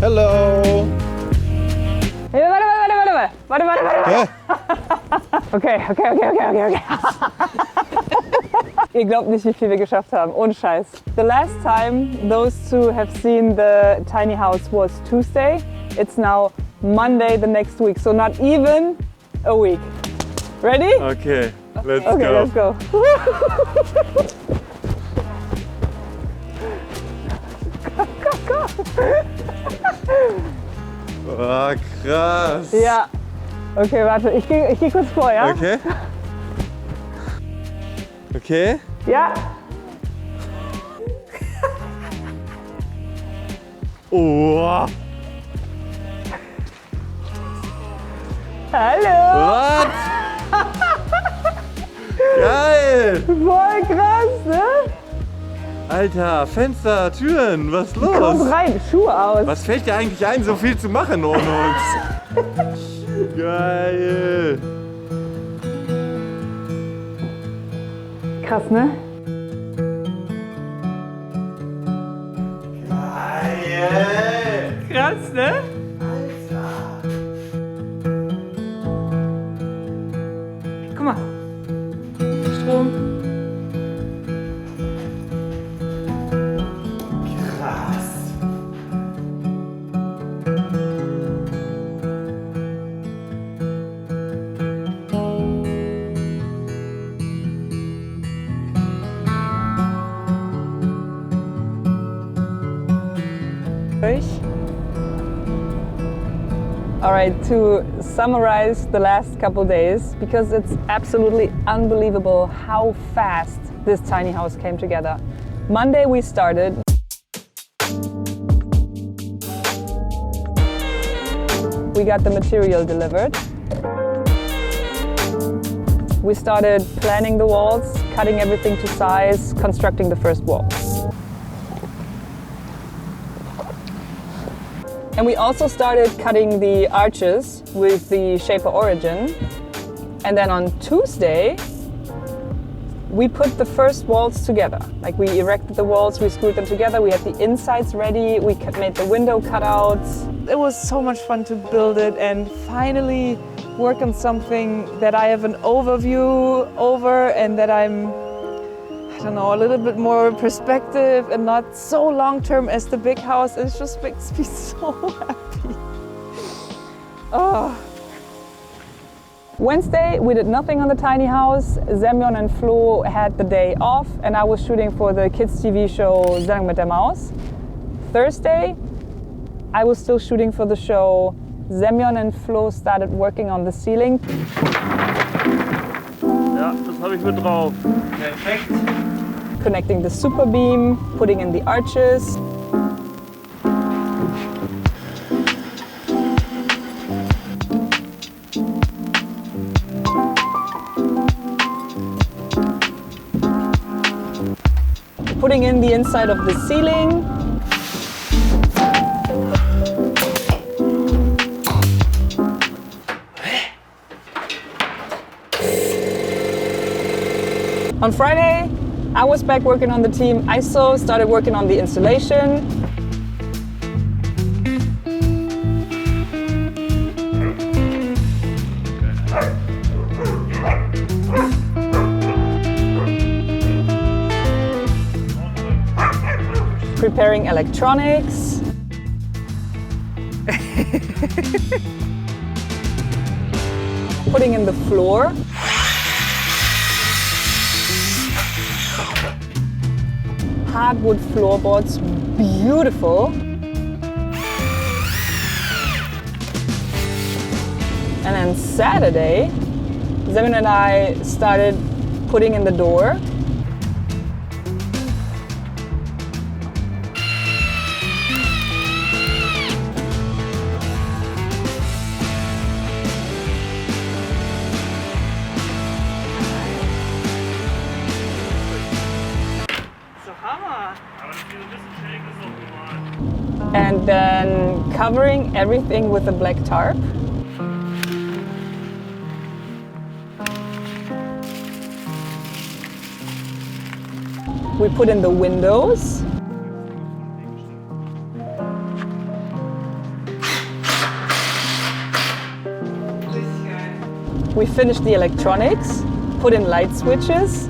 Hello. Hey, warte. Okay. Ihr glaubt nicht, wie viel wir geschafft haben. Ohne Scheiß. The last time those two have seen the tiny house was Tuesday. It's now Monday the next week. So not even a week. Ready? Okay, let's Okay, go. let's go. Go. Oh, krass. Ja. Okay, warte. Ich geh kurz vor, ja? Okay. Okay. Ja. Oh. Hallo. What? Geil. Voll krass, ne? Alter, Fenster, Türen, was ist los? Komm rein, Schuhe aus. Was fällt dir eigentlich ein, so viel zu machen ohne uns? Geil. Krass, ne? Geil. Krass, ne? Alter. Guck mal. Strom. Krass. All right, to summarize the last couple days, because it's absolutely unbelievable how fast this tiny house came together. Monday we started. We got the material delivered. We started planning the walls, cutting everything to size, constructing the first walls. And we also started cutting the arches with the Shaper Origin. And then on Tuesday, we put the first walls together. Like we erected the walls, we screwed them together, we had the insides ready, we made the window cutouts. It was so much fun to build it and finally work on something that I have an overview over and that I'm, I don't know, a little bit more perspective and not so long-term as the big house. It just makes me so happy. Oh. Wednesday, we did nothing on the tiny house. Semyon and Flo had the day off and I was shooting for the kids TV show Sendung mit der Maus. Thursday, I was still shooting for the show. Semyon and Flo started working on the ceiling. Ja, das habe ich mit drauf. Perfekt. Connecting the super beam, putting in the arches. Putting in the inside of the ceiling. On Friday, I was back working on the team. I started working on the installation. Preparing electronics. Putting in the floor. Hardwood floorboards, beautiful. And then Saturday, Semyon and I started putting in the door. And then covering everything with a black tarp. We put in the windows. We finished the electronics, put in light switches,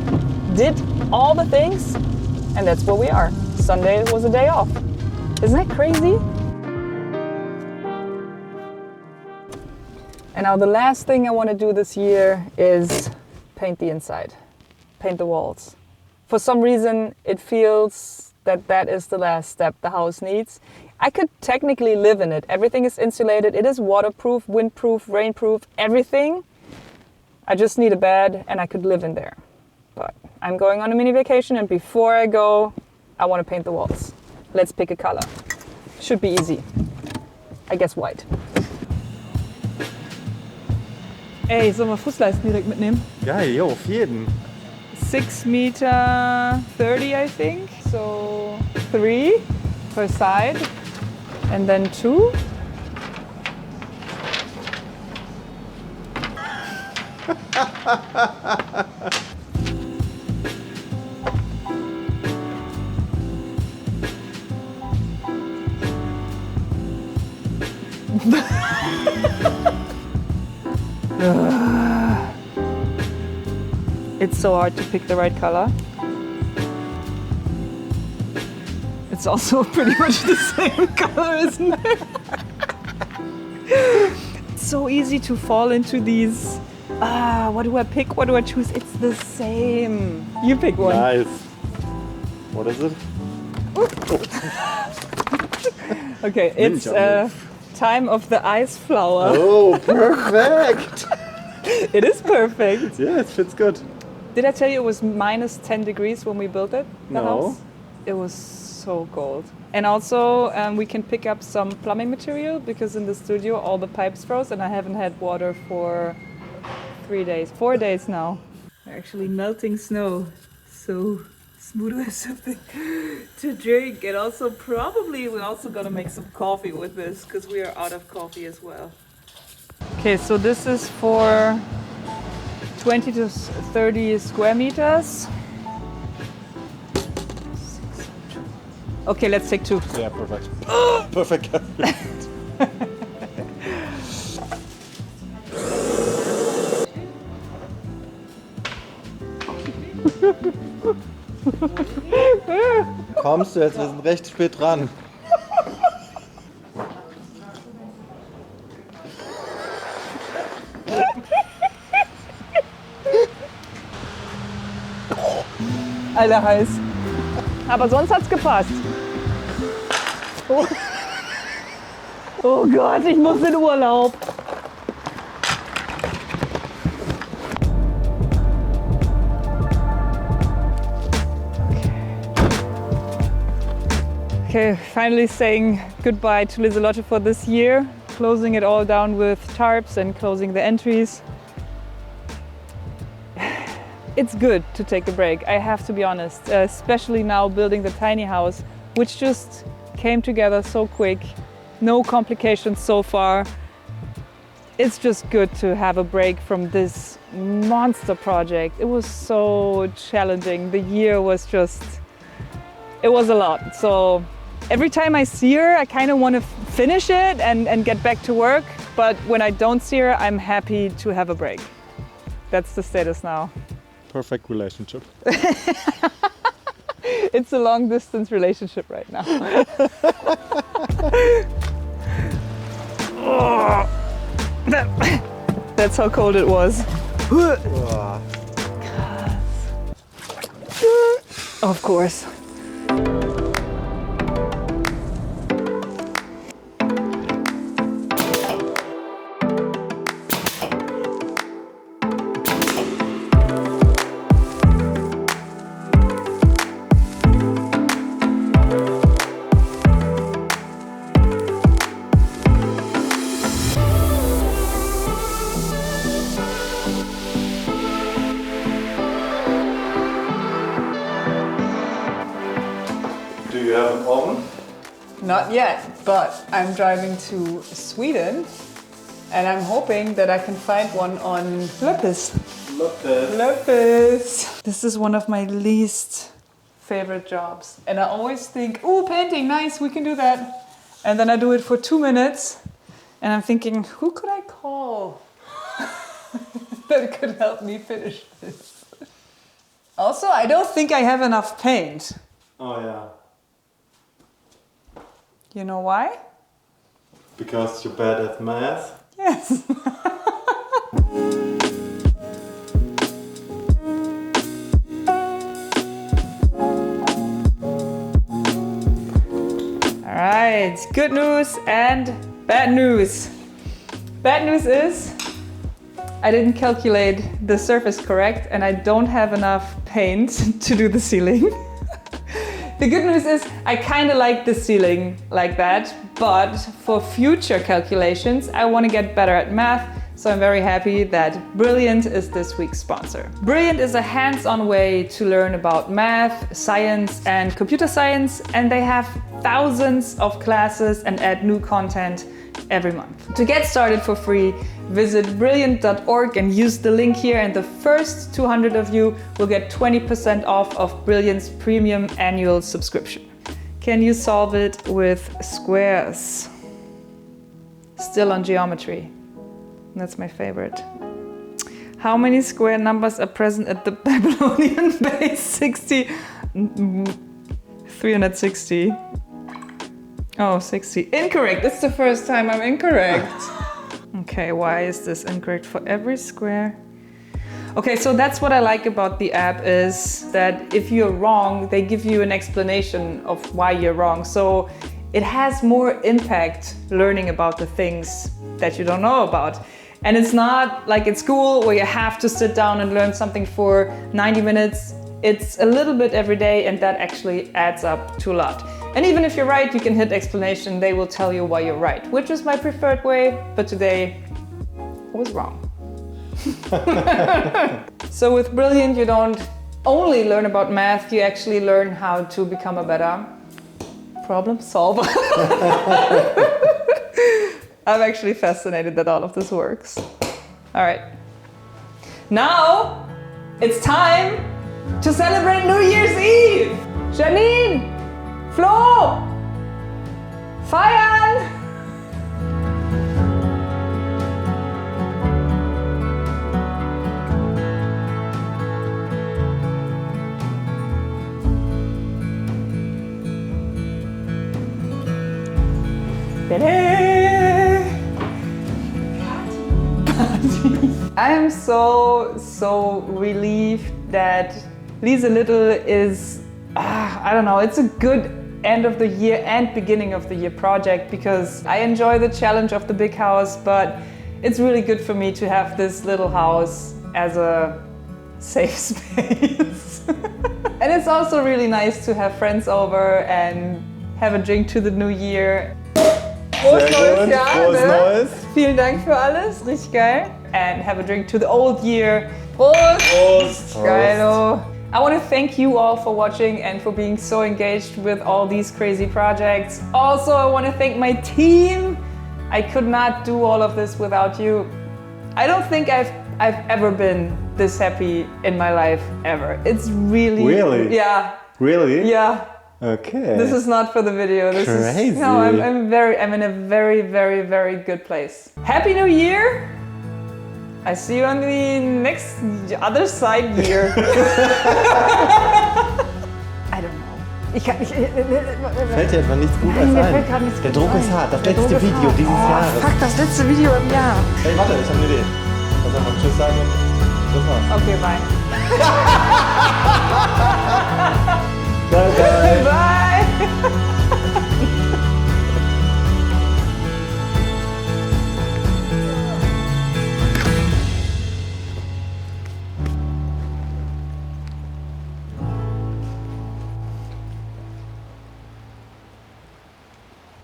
did all the things, and that's where we are. Sunday was a day off. Isn't that crazy? And now the last thing I want to do this year is paint the inside, paint the walls. For some reason, it feels that that is the last step the house needs. I could technically live in it. Everything is insulated. It is waterproof, windproof, rainproof, everything. I just need a bed and I could live in there. But I'm going on a mini vacation, and before I go, I want to paint the walls. Let's pick a color. Should be easy. I guess white. Ey, sollen wir Fußleisten direkt mitnehmen? Geil, jo, auf jeden. 6 meter 30, I think. So 3 per side, and then 2. It's so hard to pick the right color. It's also pretty much the same color, isn't it? It's so easy to fall into these, what do I pick, what do I choose? It's the same. You pick one. Nice. What is it? Okay, it's time of the ice flower. Oh, perfect! It is perfect. Yeah, it fits good. Did I tell you it was minus 10 degrees when we built it? The No. house? It was so cold. And also we can pick up some plumbing material because in the studio all the pipes froze and I haven't had water for 4 days now. We're actually melting snow, so smooth as something to drink. And also probably we're also gonna make some coffee with this because we are out of coffee as well. Okay, so this is for 20 to 30 square meters. Okay, let's take 2. Yeah, perfect. Perfect. Kommst du jetzt? Wir sind recht spät dran. Alter, heiß. Aber sonst hat's gepasst. Oh. Oh Gott, ich muss in Urlaub. Okay, finally saying goodbye to Lieselotte for this year. Closing it all down with tarps and closing the entries. It's good to take a break, I have to be honest, especially now building the tiny house, which just came together so quick, no complications so far. It's just good to have a break from this monster project. It was so challenging. The year was just, it was a lot. So every time I see her, I kind of want to finish it and get back to work. But when I don't see her, I'm happy to have a break. That's the status now. Perfect relationship. It's a long distance relationship right now. Oh, that's how cold it was. Of course. Do you have an oven? Not yet, but I'm driving to Sweden and I'm hoping that I can find one on Lapis. Lapis. This is one of my least favorite jobs. And I always think, ooh, painting, nice, we can do that. And then I do it for 2 minutes and I'm thinking, who could I call? that could help me finish this. Also, I don't think I have enough paint. Oh yeah. You know why? Because you're bad at math? Yes. Alright, good news and bad news. Bad news is I didn't calculate the surface correct and I don't have enough paint to do the ceiling. The good news is I kind of like the ceiling like that, but for future calculations I want to get better at math, so I'm very happy that Brilliant is this week's sponsor. Brilliant is a hands-on way to learn about math, science and computer science, and they have thousands of classes and add new content every month. To get started for free, visit brilliant.org and use the link here, and the first 200 of you will get 20% off of Brilliant's premium annual subscription. Can you solve it with squares? Still on geometry. That's my favorite. How many square numbers are present at the Babylonian base? 360. Oh, 60. Incorrect. It's the first time I'm incorrect. Okay, why is this incorrect for every square? Okay, so that's what I like about the app, is that if you're wrong, they give you an explanation of why you're wrong. So it has more impact learning about the things that you don't know about. And it's not like at school where you have to sit down and learn something for 90 minutes. It's a little bit every day, and that actually adds up to a lot. And even if you're right, you can hit explanation. They will tell you why you're right, which is my preferred way, but today I was wrong. So with Brilliant, you don't only learn about math, you actually learn how to become a better problem solver. I'm actually fascinated that all of this works. All right. Now it's time to celebrate New Year's Eve. Janine, Flo, feiern! I am so relieved that Lise Little is, I don't know, it's a good end of the year and beginning of the year project, because I enjoy the challenge of the big house, but it's really good for me to have this little house as a safe space. And it's also really nice to have friends over and have a drink to the new year. Frohes neues Jahr, Frohes Neues. Vielen Dank für alles, richtig geil. And have a drink to the old year. Prost! Prost! Geilo. I want to thank you all for watching and for being so engaged with all these crazy projects. Also, I want to thank my team. I could not do all of this without you. I don't think I've ever been this happy in my life, ever. It's really... Really? Yeah. Really? Yeah. Okay. This is not for the video. This Crazy. Is, no, I'm in a very good place. Happy New Year! I see you on the next other side year. I don't know. Fällt dir etwa nichts Gutes ein? Mir fällt gerade nichts Der Gutes Druck ein. ist hart. Das Der letzte Druck ist Video hart. dieses Jahres. Fuck, das letzte Video im Jahr. Hey, warte, ich habe eine Idee. Lass mal Tschüss sagen und das war's. Okay, bye. Bye, bye. Bye.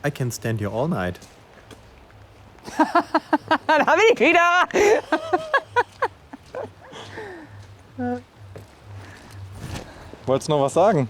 I can stand here all night. Da bin ich wieder. Wolltest du noch was sagen?